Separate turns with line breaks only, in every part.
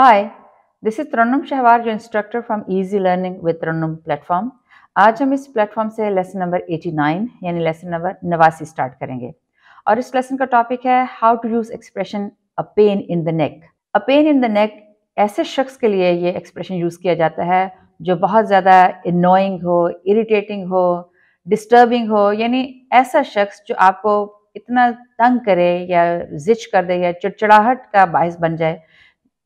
Hi, this is तरन्नुम शहवार, जो instructor from easy learning with Tarannum platform. आज हम इस प्लेटफॉर्म से लेसन नंबर 89 यानी लेसन नंबर 89 स्टार्ट करेंगे और इस लेसन का टॉपिक है how to use expression a pain in the neck. A pain in the neck ऐसे शख्स के लिए ये एक्सप्रेशन यूज किया जाता है जो बहुत ज़्यादा इनोइंग हो, इरिटेटिंग हो, डिस्टर्बिंग हो, यानी ऐसा शख्स जो आपको इतना तंग करे या जिच कर दे या चिड़चिड़ाहट का बायस बन जाए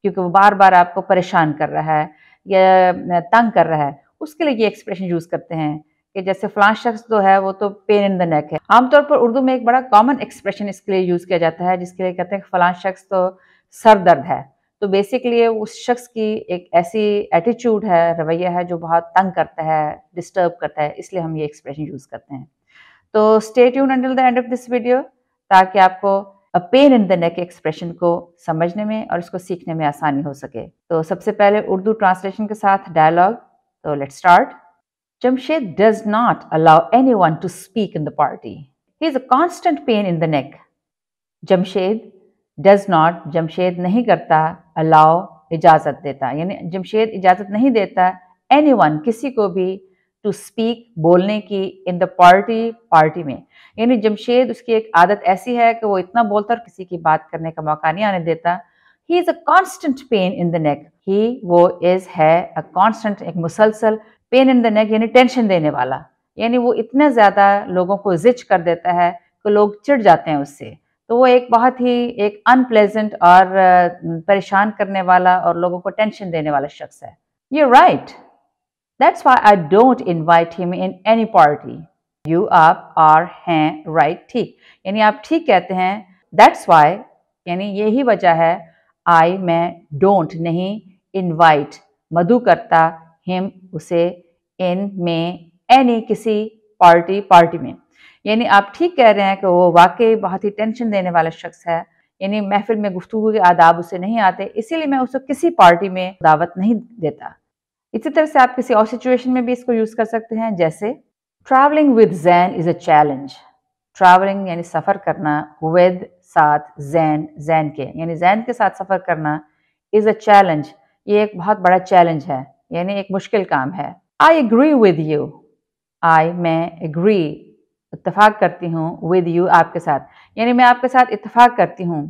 क्योंकि वो बार बार आपको परेशान कर रहा है या तंग कर रहा है, उसके लिए ये एक्सप्रेशन यूज करते हैं कि जैसे फलां शख्स तो है वो तो पेन इन द नेक है। आमतौर पर उर्दू में एक बड़ा कॉमन एक्सप्रेशन इसके लिए यूज किया जाता है जिसके लिए कहते हैं कि फलां शख्स तो सर दर्द है। तो बेसिकली उस शख्स की एक ऐसी एटीट्यूड है, रवैया है जो बहुत तंग करता है, डिस्टर्ब करता है, इसलिए हम ये एक्सप्रेशन यूज करते हैं। तो stay tune until the end of this video ताकि आपको a pain in the neck expression को समझने में और इसको सीखने में आसानी हो सके। तो सबसे पहले उर्दू ट्रांसलेशन के साथ डायलॉग। तो let's start. Jamshed does not allow anyone to speak in the party. He is a constant pain in the neck. Jamshed does not, Jamshed नहीं करता, अलाउ इजाजत देता, यानी जमशेद इजाजत नहीं देता, एनीवन किसी को भी, टू स्पीक बोलने की, इन द पार्टी पार्टी में, यानी जमशेद उसकी एक आदत ऐसी है कि वो इतना बोलता और किसी की बात करने का मौका नहीं आने देता। He is a constant pain in the neck. He वो इज है अ कांस्टेंट, एक मुसलसल, पेन इन द नेक यानी टेंशन देने वाला, यानी वो इतना ज्यादा लोगों को जिच कर देता है कि लोग चिढ़ जाते हैं उससे। तो वो एक बहुत ही एक अनप्लेजेंट और परेशान करने वाला और लोगों को टेंशन देने वाला शख्स है। You're right. That's why I don't invite him in any party. You आप are हैं right ठीक, यानी आप ठीक कहते हैं। That's why यानी यही वजह है। I मैं don't नहीं, invite मधु करता, him उसे, in में any किसी, पार्टी पार्टी में, यानी आप ठीक कह रहे हैं कि वो वाकई बहुत ही टेंशन देने वाला शख्स है, यानी महफिल में गुफ्तगू के आदाब उसे नहीं आते, इसीलिए मैं उसे किसी पार्टी में दावत नहीं देता। इसी तरह से आप किसी और सिचुएशन में भी इसको यूज कर सकते हैं, जैसे travelling with Jain is a challenge. Travelling यानी सफर करना, विद साथ, जैन जैन के, यानी जैन के साथ सफर करना, इज अ चैलेंज ये एक बहुत बड़ा चैलेंज है, यानी एक मुश्किल काम है। I agree with you. I मैं एग्री इत्तेफाक करती हूँ, विद यू आपके साथ, यानी मैं आपके साथ इत्तेफाक करती हूँ।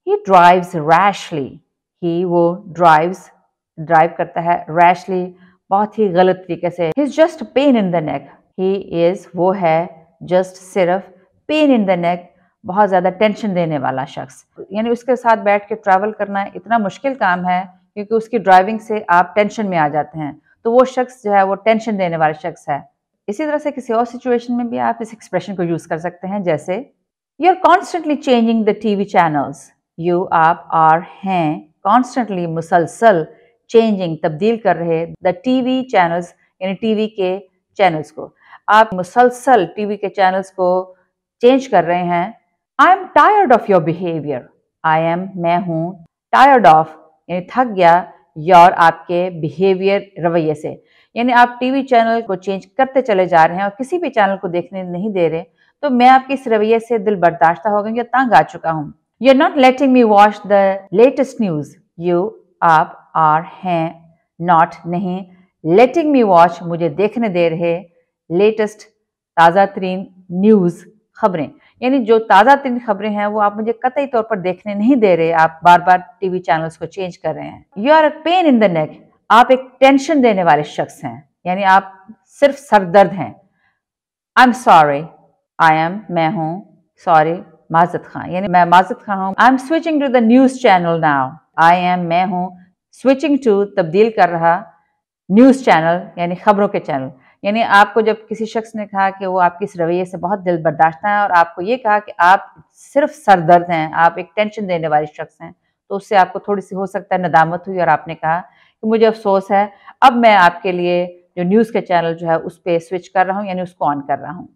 ही ड्राइव्स रैशली। ही वो ड्राइव्स ड्राइव करता है, रैशली बहुत ही गलत तरीके से। He is just pen in the neck. He is वो है, जस्ट सिर्फ, पेन इन द नेक बहुत ज्यादा टेंशन देने वाला शख्स, यानी उसके साथ बैठ के ट्रैवल करना इतना मुश्किल काम है क्योंकि उसकी ड्राइविंग से आप टेंशन में आ जाते हैं। तो वो शख्स जो है वो टेंशन देने वाला शख्स है। इसी तरह से किसी और सिचुएशन में भी आप इस एक्सप्रेशन को यूज कर सकते हैं, जैसे you are constantly changing the TV channels. You आप आर हैं, कॉन्स्टेंटली मुसलसल, चेंजिंग तब्दील कर रहे, द टीवी चैनल्स यानी टीवी के चैनल्स को, आप मुसलसल टीवी के चैनल्स को चेंज कर रहे हैं। I am tired of your behaviour. I am मैं हूँ, टायर्ड ऑफ यानी थक गया, योर आपके, बिहेवियर रवैये से, यानी आप टीवी चैनल को चेंज करते चले जा रहे हैं और किसी भी चैनल को देखने नहीं दे रहे, तो मैं आपके इस रवैये से दिल बर्दाश्ता हो गई या तंग आ चुका हूँ। You are not letting me watch the latest news. You आप आर हैं, नॉट नहीं, लेटिंग मी वॉच मुझे देखने दे रहे, लेटेस्ट ताज़ा तरीन, न्यूज़ खबरें, यानी जो ताज़ा तरीन खबरें हैं वो आप मुझे कतई तौर पर देखने नहीं दे रहे, आप बार बार टीवी चैनल्स को चेंज कर रहे हैं। You are a pain in the neck. आप एक टेंशन देने वाले शख्स हैं, यानी आप सिर्फ सरदर्द हैं। I am sorry. I am मैं हूँ, सॉरी माजरत खां, यानी मैं माजरत खां हूँ। I am switching to the news channel now. I am मैं हूँ, स्विचिंग टू तब्दील कर रहा, न्यूज चैनल यानी खबरों के चैनल, यानी आपको जब किसी शख्स ने कहा कि वो आपकी इस रवैये से बहुत दिल बर्दाश्त है और आपको ये कहा कि आप सिर्फ सरदर्द हैं, आप एक टेंशन देने वाले शख्स हैं, तो उससे आपको थोड़ी सी हो सकता है नदामत हुई और आपने कहा कि मुझे अफसोस है, अब मैं आपके लिए जो न्यूज़ के चैनल जो है उस पर स्विच कर रहा हूँ, यानी उसको ऑन कर रहा हूँ।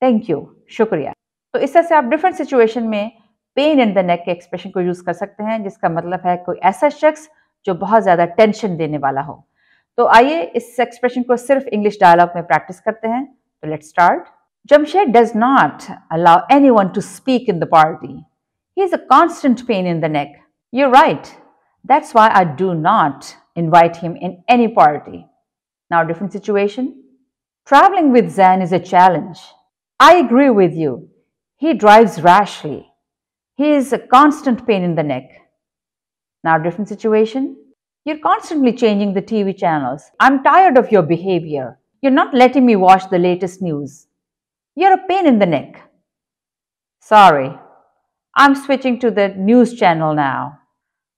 थैंक यू, शुक्रिया। तो इस तरह से आप डिफरेंट सिचुएशन में पेन इन द नेक के एक्सप्रेशन को यूज कर सकते हैं, जिसका मतलब है कोई ऐसा शख्स जो बहुत ज्यादा टेंशन देने वाला हो। तो आइए इस एक्सप्रेशन को सिर्फ इंग्लिश डायलॉग में प्रैक्टिस करते हैं। तो let's start. Jamshed does not allow anyone to speak in the party. He is a constant pain in the neck. You right, That's why I do not invite him in any party. Now, different situation. Traveling with Zan is a challenge. I agree with you. He drives rashly. He is a constant pain in the neck. Now, different situation. You're constantly changing the TV channels. I'm tired of your behavior. You're not letting me watch the latest news. You're a pain in the neck. Sorry, I'm switching to the news channel now.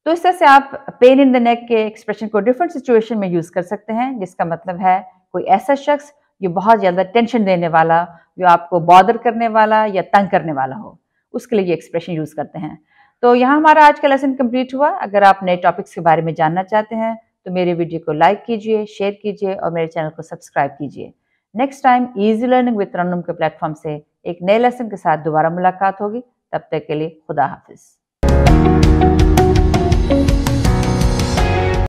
तो इस तरह से आप pen in the नेक के expression को different situation में use कर सकते हैं, जिसका मतलब है कोई ऐसा शख्स जो बहुत ज्यादा टेंशन देने वाला, जो आपको बॉदर करने वाला या तंग करने वाला हो, उसके लिए ये एक्सप्रेशन यूज करते हैं। तो यहाँ हमारा आज का लेसन कंप्लीट हुआ। अगर आप नए टॉपिक्स के बारे में जानना चाहते हैं तो मेरे वीडियो को लाइक कीजिए, शेयर कीजिए और मेरे चैनल को सब्सक्राइब कीजिए। Next time easy learning with Tarannum के प्लेटफॉर्म से एक नए लेसन के साथ दोबारा मुलाकात होगी। तब तक के लिए खुदा हाफिज।